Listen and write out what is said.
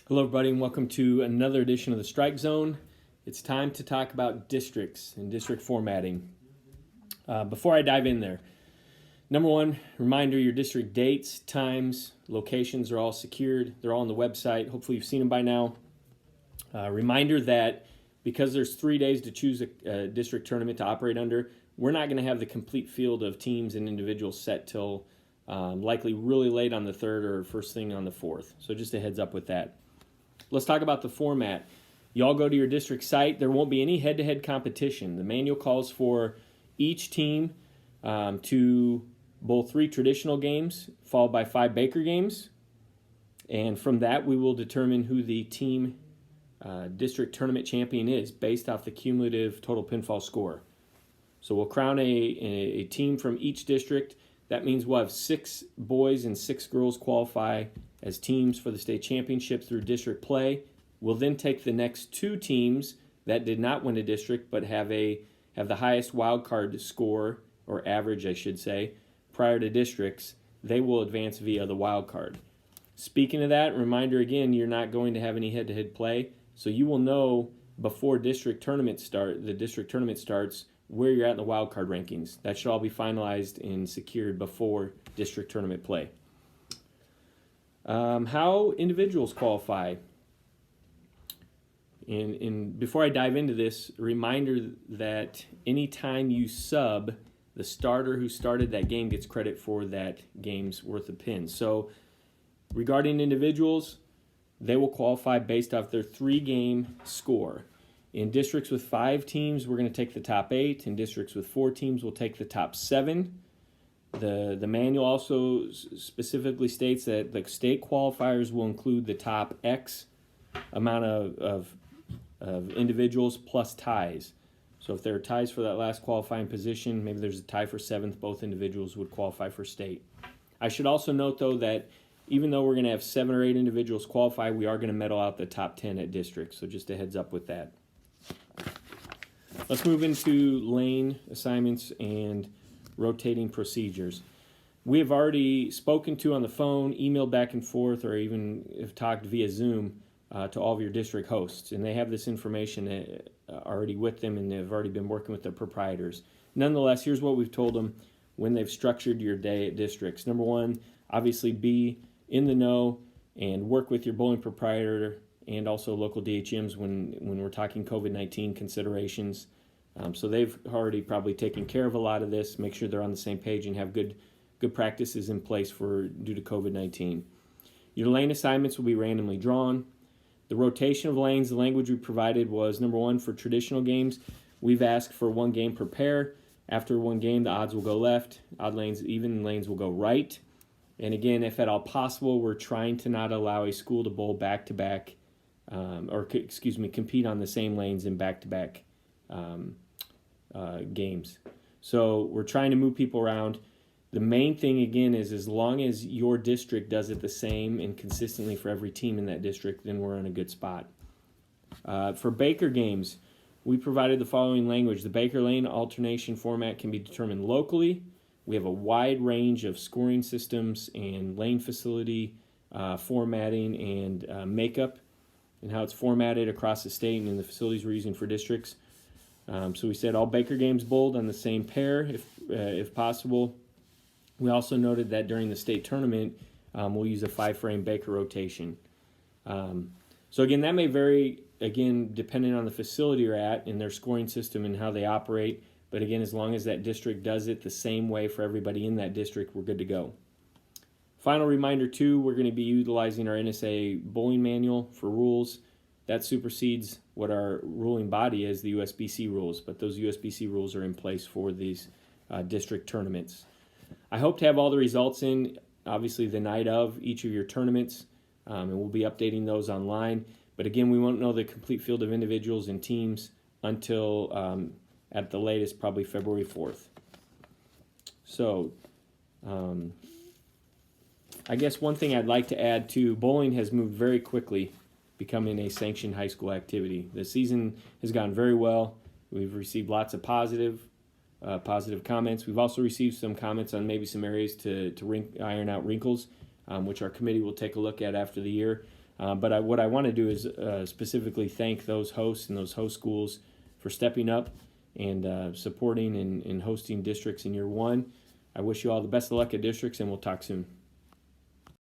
Hello, everybody, and welcome to another edition of the Strike Zone. It's time to talk about districts and district formatting. Before I dive in there, number one, reminder, your district dates, times, locations are all secured. They're all on the website. Hopefully you've seen them by now. Reminder that because there's 3 days to choose a district tournament to operate under, we're not going to have the complete field of teams and individuals set till likely really late on the 3rd or first thing on the 4th. So just a heads up with that. Let's talk about the format. Y'all go to your district site. There won't be any head-to-head competition. The manual calls for each team to bowl 3 traditional games, followed by 5 Baker games. And from that, we will determine who the team district tournament champion is based off the cumulative total pinfall score. So we'll crown a team from each district. That means we'll have 6 boys and 6 girls qualify as teams for the state championship through district play. We'll then take the next 2 teams that did not win a district but have the highest wild card score, or average I should say, prior to districts. They will advance via the wild card. Speaking of that, reminder again, you're not going to have any head-to-head play, so you will know before the district tournament starts where you're at in the wild card rankings. That should all be finalized and secured before district tournament play. How individuals qualify. And before I dive into this, a reminder that anytime you sub, the starter who started that game gets credit for that game's worth of pins. So regarding individuals, they will qualify based off their 3-game score. In districts with 5 teams, we're going to take the top 8. In districts with 4 teams, we'll take the top 7. The manual also specifically states that the state qualifiers will include the top X amount of individuals plus ties. So if there are ties for that last qualifying position, maybe there's a tie for 7th, both individuals would qualify for state. I should also note, though, that even though we're going to have 7 or 8 individuals qualify, we are going to medal out the top 10 at districts. So just a heads up with that. Let's move into lane assignments and rotating procedures. We have already spoken to on the phone, emailed back and forth, or even have talked via Zoom to all of your district hosts, and they have this information already with them, and they've already been working with their proprietors. Nonetheless, here's what we've told them when they've structured your day at districts. Number one, obviously be in the know and work with your bowling proprietor and also local DHMs when we're talking COVID-19 considerations. So they've already probably taken care of a lot of this. Make sure they're on the same page and have good practices in place due to COVID-19. Your lane assignments will be randomly drawn. The rotation of lanes, the language we provided was, number one, for traditional games, we've asked for 1 game per pair. After 1 game, the odds will go left. Odd lanes, even lanes will go right. And again, if at all possible, we're trying to not allow a school to bowl back-to-back, compete on the same lanes in back-to-back games. So we're trying to move people around. The main thing, again, is as long as your district does it the same and consistently for every team in that district, then we're in a good spot. For Baker games, we provided the following language. The Baker lane alternation format can be determined locally. We have a wide range of scoring systems and lane facility formatting and makeup and how it's formatted across the state and in the facilities we're using for districts. So we said all Baker games bowled on the same pair if possible. We also noted that during the state tournament, we'll use a 5-frame Baker rotation. So again, that may vary, again, depending on the facility you're at and their scoring system and how they operate. But again, as long as that district does it the same way for everybody in that district, we're good to go. Final reminder too, we're going to be utilizing our NSA bowling manual for rules. That supersedes what our ruling body is, the USBC rules, but those USBC rules are in place for these district tournaments. I hope to have all the results in, obviously, the night of each of your tournaments, and we'll be updating those online. But again, we won't know the complete field of individuals and teams until, at the latest, probably February 4th. So, I guess one thing I'd like to add too, bowling has moved very quickly, becoming a sanctioned high school activity. The season has gone very well. We've received lots of positive comments. We've also received some comments on maybe some areas to iron out wrinkles, which our committee will take a look at after the year. But what I want to do is specifically thank those hosts and those host schools for stepping up and supporting and hosting districts in year one. I wish you all the best of luck at districts, and we'll talk soon.